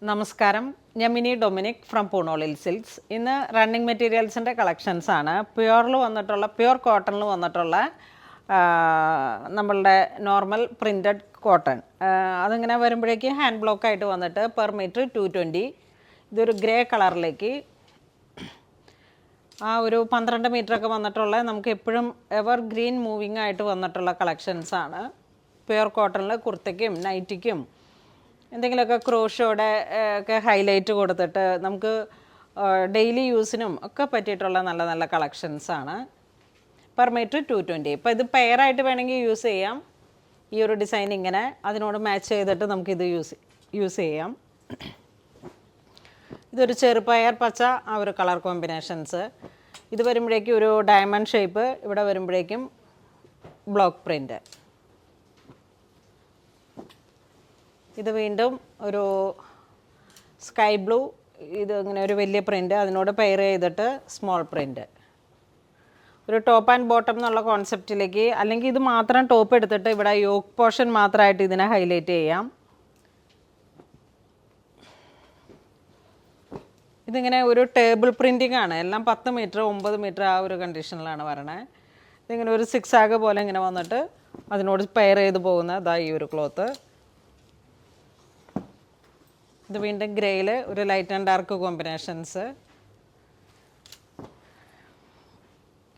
നമസ്കാരം, ഞാൻ mini Dominic from പൂണോളിൽ silks. ഇന്ന് റണ്ണിങ് മെറ്റീരിയൽസിൻ്റെ കളക്ഷൻസാണ്. പ്യുവർ കോട്ടണിൽ വന്നിട്ടുള്ള നമ്മളുടെ നോർമൽ പ്രിൻറ്റഡ് കോട്ടൺ. അതിങ്ങനെ വരുമ്പോഴേക്ക് ഹാൻഡ് ബ്ലോക്കായിട്ട് വന്നിട്ട് പെർ മീറ്റർ 220. ഇതൊരു ഗ്രേ കളറിലേക്ക് ഒരു 12 മീറ്ററൊക്കെ വന്നിട്ടുള്ള നമുക്ക് എപ്പോഴും എവർ ഗ്രീൻ മൂവിങ് ആയിട്ട് വന്നിട്ടുള്ള കളക്ഷൻസാണ്. പ്യുവർ കോട്ടണിൽ കുർത്തയ്ക്കും നൈറ്റിക്കും എന്തെങ്കിലുമൊക്കെ ക്രോഷോയുടെ ഒക്കെ ഹൈലൈറ്റ് കൊടുത്തിട്ട് നമുക്ക് ഡെയിലി യൂസിനും ഒക്കെ പറ്റിയിട്ടുള്ള നല്ല നല്ല കളക്ഷൻസാണ്. Per metre 220. ഇപ്പോൾ ഇത് പെയറായിട്ട് വേണമെങ്കിൽ യൂസ് ചെയ്യാം. ഈ ഒരു ഡിസൈൻ ഇങ്ങനെ അതിനോട് മാച്ച് ചെയ്തിട്ട് നമുക്കിത് യൂസ് ചെയ്യാം. ഇതൊരു ചെറുപയർ പച്ച ഒരു കളർ കോമ്പിനേഷൻസ്. ഇത് വരുമ്പോഴേക്കും ഒരു ഡയമണ്ട് ഷേപ്പ്, ഇവിടെ വരുമ്പോഴേക്കും ബ്ലോക്ക് പ്രിൻറ്റ്. ഇത് വീണ്ടും ഒരു സ്കൈ ബ്ലൂ, ഇത് ഇങ്ങനെ ഒരു വലിയ പ്രിൻറ്റ്, അതിനോട് പെയർ ചെയ്തിട്ട് സ്മോൾ പ്രിൻറ്റ്. ഒരു ടോപ്പ് ആൻഡ് ബോട്ടം എന്നുള്ള കോൺസെപ്റ്റിലേക്ക്, അല്ലെങ്കിൽ ഇത് മാത്രം ടോപ്പ് എടുത്തിട്ട് ഇവിടെ യോക്ക് പോർഷൻ മാത്രമായിട്ട് ഇതിനെ ഹൈലൈറ്റ് ചെയ്യാം. ഇതിങ്ങനെ ഒരു ടേബിൾ പ്രിൻറ്റിംഗ് ആണ്. എല്ലാം 10 മീറ്റർ 9 മീറ്റർ ആ ഒരു കണ്ടീഷനിലാണ് വരണത്. ഇതിങ്ങനെ ഒരു 6 ആഗ് പോലെ ഇങ്ങനെ വന്നിട്ട് അതിനോട് പെയർ ചെയ്ത് പോകുന്ന ഈ ഒരു ക്ലോത്ത്. ഇത് വീണ്ടും ഗ്രേയിൽ ഒരു ലൈറ്റ് ആൻഡ് ഡാർക്ക് കോമ്പിനേഷൻസ്.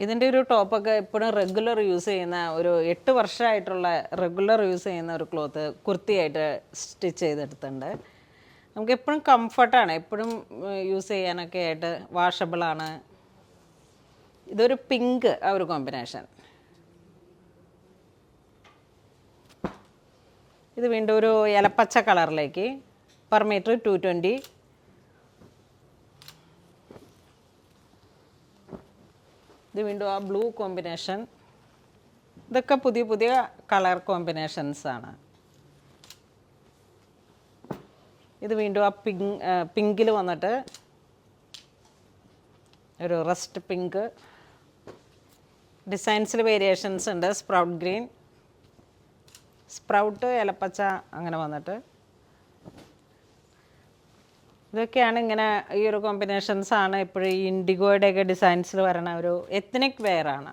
ഇതിൻ്റെ ഒരു ടോപ്പൊക്കെ എപ്പോഴും റെഗുലർ യൂസ് ചെയ്യുന്ന, ഒരു 8 വർഷമായിട്ടുള്ള റെഗുലർ യൂസ് ചെയ്യുന്ന ഒരു ക്ലോത്ത് കുർത്തിയായിട്ട് സ്റ്റിച്ച് ചെയ്തെടുത്തിട്ടുണ്ട്. നമുക്ക് എപ്പോഴും കംഫർട്ടാണ്, എപ്പോഴും യൂസ് ചെയ്യാനൊക്കെ ആയിട്ട് വാഷബിളാണ്. ഇതൊരു പിങ്ക് ഒരു കോമ്പിനേഷൻ. ഇത് വീണ്ടും ഒരു ഇലപ്പച്ച കളറിലേക്ക് പെർ മീറ്റർ 220. ഇത് വീണ്ടും ബ്ലൂ കോമ്പിനേഷൻ. ഇതൊക്കെ പുതിയ പുതിയ കളർ കോമ്പിനേഷൻസാണ്. ഇത് വീണ്ടും പിങ്കിൽ വന്നിട്ട് ഒരു റസ്റ്റ് പിങ്ക്. ഡിസൈൻസിൽ വേരിയേഷൻസ് ഉണ്ട്. സ്പ്രൗട്ട് ഗ്രീൻ, സ്പ്രൗട്ട് ഇലപ്പച്ച അങ്ങനെ വന്നിട്ട്. ഇതൊക്കെയാണ് ഇങ്ങനെ ഈ ഒരു കോമ്പിനേഷൻസാണ് എപ്പോഴും ഈ ഇൻഡിഗോയുടെയൊക്കെ ഡിസൈൻസിൽ വരണ ഒരു എത്നിക് വെയറാണ്.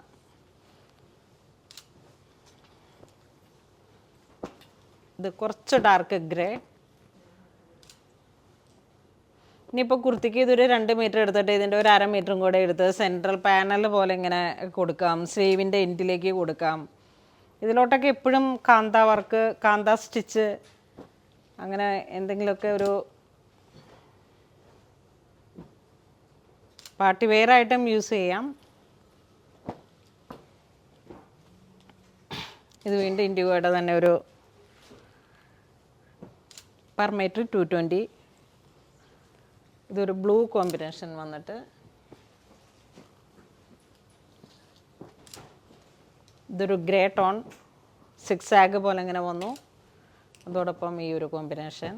ഇത് കുറച്ച് ഡാർക്ക് ഗ്രേ. ഇനിയിപ്പോൾ കുർത്തിക്ക് ഇതൊരു 2 മീറ്റർ എടുത്തിട്ട് ഇതിൻ്റെ ഒരു 1/2 മീറ്ററും കൂടെ എടുത്ത് സെൻട്രൽ പാനൽ പോലെ ഇങ്ങനെ കൊടുക്കാം. സ്ലീവിൻ്റെ എൻഡിലേക്ക് കൊടുക്കാം. ഇതിലോട്ടൊക്കെ എപ്പോഴും കാന്ത വർക്ക്, കാന്ത സ്റ്റിച്ച്, അങ്ങനെ എന്തെങ്കിലുമൊക്കെ ഒരു പാർട്ടി വെയർ ആയിട്ടും യൂസ് ചെയ്യാം. ഇത് വീണ്ടും ഇൻഡിഗോയുടെ തന്നെ ഒരു പെർ മീറ്റർ 220. ഇതൊരു ബ്ലൂ കോമ്പിനേഷൻ വന്നിട്ട്, ഇതൊരു ഗ്രേ ടോൺ 6 ആഗ് പോലെ ഇങ്ങനെ വന്നു. അതോടൊപ്പം ഈ ഒരു കോമ്പിനേഷൻ.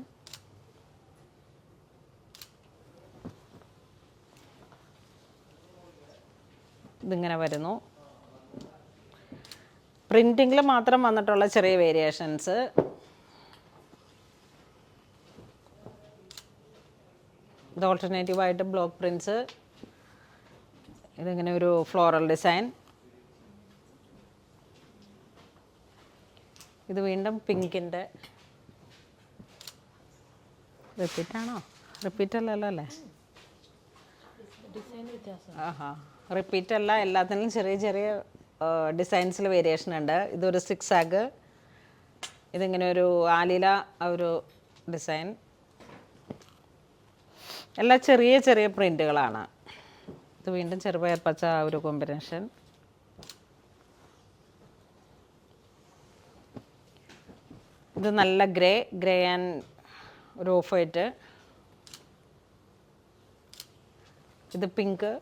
ഇതിങ്ങനെ വരുന്നു. പ്രിൻറ്റിങ്ങിൽ മാത്രം വന്നിട്ടുള്ള ചെറിയ വേരിയേഷൻസ്. ഇത് ഓൾട്ടർനേറ്റീവായിട്ട് ബ്ലോക്ക് പ്രിൻറ്റ്സ്. ഇതിങ്ങനെ ഒരു ഫ്ലോറൽ ഡിസൈൻ. ഇത് വീണ്ടും പിങ്കിൻ്റെ റിപ്പീറ്റാണോ? റിപ്പീറ്റല്ലല്ലോ അല്ലേ? റിപ്പീറ്റ് അല്ല, എല്ലാത്തിനും ചെറിയ ചെറിയ ഡിസൈൻസിൽ വേരിയേഷൻ ഉണ്ട്. ഇതൊരു 6 ആഗ്. ഇതിങ്ങനെ ഒരു ആലില ഒരു ഡിസൈൻ. എല്ലാം ചെറിയ ചെറിയ പ്രിൻറ്റുകളാണ്. ഇത് വീണ്ടും ചെറുപയർ പച്ച ഒരു കോമ്പിനേഷൻ. ഇത് നല്ല ഗ്രേ ആൻഡ് ഒരു ഓഫ് വൈറ്റ്. ഇത് പിങ്ക്.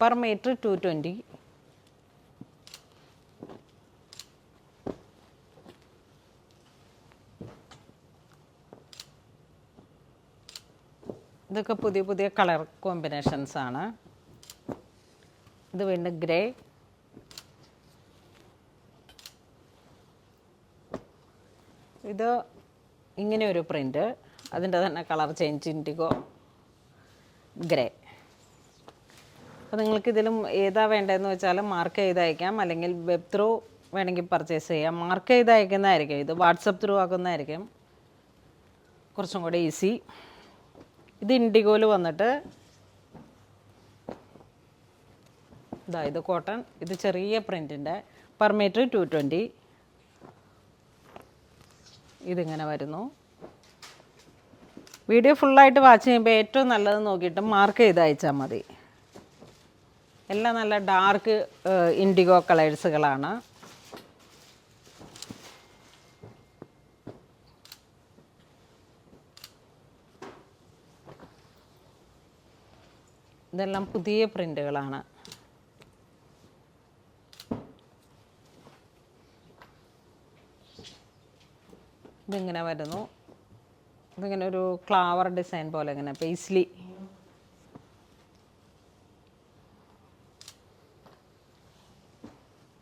Per metre 220. ഇതൊക്കെ പുതിയ പുതിയ കളർ കോമ്പിനേഷൻസാണ്. ഇത് വീണ്ടും ഗ്രേ. ഇത് ഇങ്ങനെ ഒരു പ്രിൻ്റ്, അതിൻ്റെ തന്നെ കളർ ചേഞ്ച് ഇൻഡിഗോ ഗ്രേ. അപ്പോൾ നിങ്ങൾക്കിതിലും ഏതാ വേണ്ടതെന്ന് വെച്ചാൽ മാർക്ക് ചെയ്ത് അയക്കാം, അല്ലെങ്കിൽ വെബ് ത്രൂ വേണമെങ്കിൽ പർച്ചേസ് ചെയ്യാം. മാർക്ക് ചെയ്ത് അയക്കുന്നതായിരിക്കും, ഇത് വാട്സപ്പ് ത്രൂ ആക്കുന്നതായിരിക്കും കുറച്ചും കൂടെ ഈസി. ഇത് ഇൻഡിഗോയിൽ വന്നിട്ട് ഇതാ, ഇത് കോട്ടൺ, ഇത് ചെറിയ പ്രിൻറ്റിൻ്റെ, പെർ മീറ്റർ 220. ഇതിങ്ങനെ വരുന്നു. വീഡിയോ ഫുള്ളായിട്ട് വാച്ച് ചെയ്യുമ്പോൾ ഏറ്റവും നല്ലത് നോക്കിയിട്ട് മാർക്ക് ചെയ്ത് അയച്ചാൽ മതി. എല്ലാം നല്ല ഡാർക്ക് ഇൻഡിഗോ കളേഴ്സുകളാണ്. ഇതെല്ലാം പുതിയ പ്രിൻ്റുകളാണ്. ഇതിങ്ങനെ വരുന്നു. ഇതിങ്ങനെ ഒരു ഫ്ലവർ ഡിസൈൻ പോലെ ഇങ്ങനെ പേസ്ലി.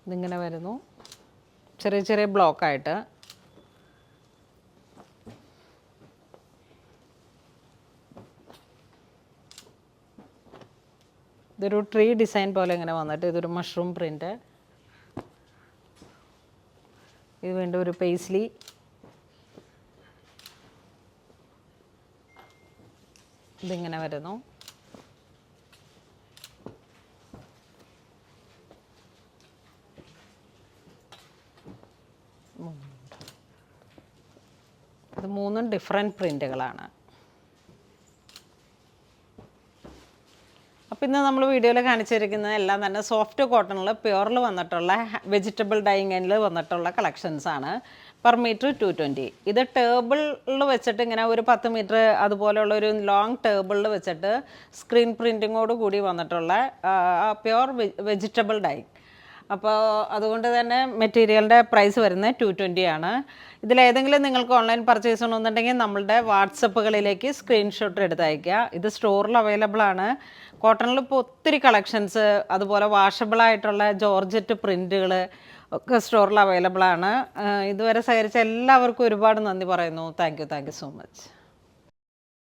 ഇതിങ്ങനെ വരുന്നു ചെറിയ ചെറിയ ബ്ലോക്കായിട്ട്. ഇതൊരു ട്രീ ഡിസൈൻ പോലെ ഇങ്ങനെ വന്നിട്ട് ഇതൊരു മഷ്റൂം പ്രിൻ്റ്. ഇത് വീണ്ടും ഒരു പേസ്ലി. ഇതിങ്ങനെ വരുന്നു. ഇത് മൂന്നും ഡിഫറെൻറ്റ് പ്രിൻ്റുകളാണ്. അപ്പോൾ ഇന്ന് നമ്മൾ വീഡിയോയിൽ കാണിച്ചിരിക്കുന്നത് എല്ലാം തന്നെ സോഫ്റ്റ് കോട്ടണിൽ പ്യുവറിൽ വന്നിട്ടുള്ള വെജിറ്റബിൾ ഡൈയിങ്ങിൽ വന്നിട്ടുള്ള കളക്ഷൻസാണ്. Per metre 220. ഇത് ടേബിളിൽ വെച്ചിട്ട് ഇങ്ങനെ ഒരു 10 മീറ്റർ അതുപോലെയുള്ള ഒരു ലോങ് ടേബിളിൽ വെച്ചിട്ട് സ്ക്രീൻ പ്രിൻറ്റിങ്ങോട് കൂടി വന്നിട്ടുള്ള പ്യുവർ വെജിറ്റബിൾ ഡൈ. അപ്പോൾ അതുകൊണ്ട് തന്നെ മെറ്റീരിയലിൻ്റെ പ്രൈസ് വരുന്നത് 220 ആണ്. ഇതിലേതെങ്കിലും നിങ്ങൾക്ക് ഓൺലൈൻ പർച്ചേസ് ചെയ്യണമെന്നുണ്ടെങ്കിൽ നമ്മളുടെ വാട്സപ്പുകളിലേക്ക് സ്ക്രീൻഷോട്ട് എടുത്ത് അയയ്ക്കുക. ഇത് സ്റ്റോറിൽ അവൈലബിൾ ആണ്. കോട്ടണിൽ ഇപ്പോൾ ഒത്തിരി കളക്ഷൻസ്, അതുപോലെ വാഷബിളായിട്ടുള്ള ജോർജറ്റ് പ്രിൻറ്റുകൾ ഒക്കെ സ്റ്റോറിൽ അവൈലബിൾ ആണ്. ഇതുവരെ സഹകരിച്ച എല്ലാവർക്കും ഒരുപാട് നന്ദി പറയുന്നു. Thank you so much.